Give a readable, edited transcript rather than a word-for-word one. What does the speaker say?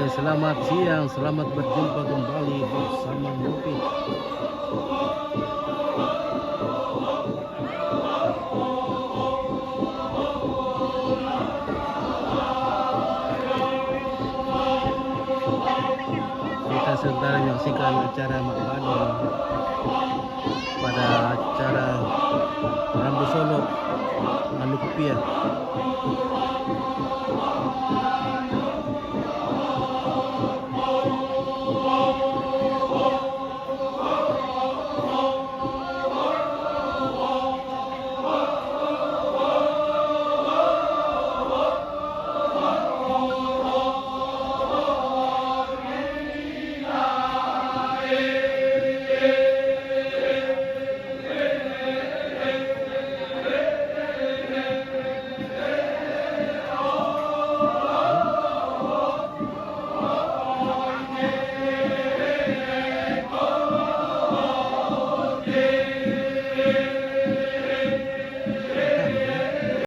selamat siang, selamat berjumpa kembali bersama Nopi. Kita sedang menyaksikan acara Mak Bani pada acara Rambu Solo Anu Kupiah.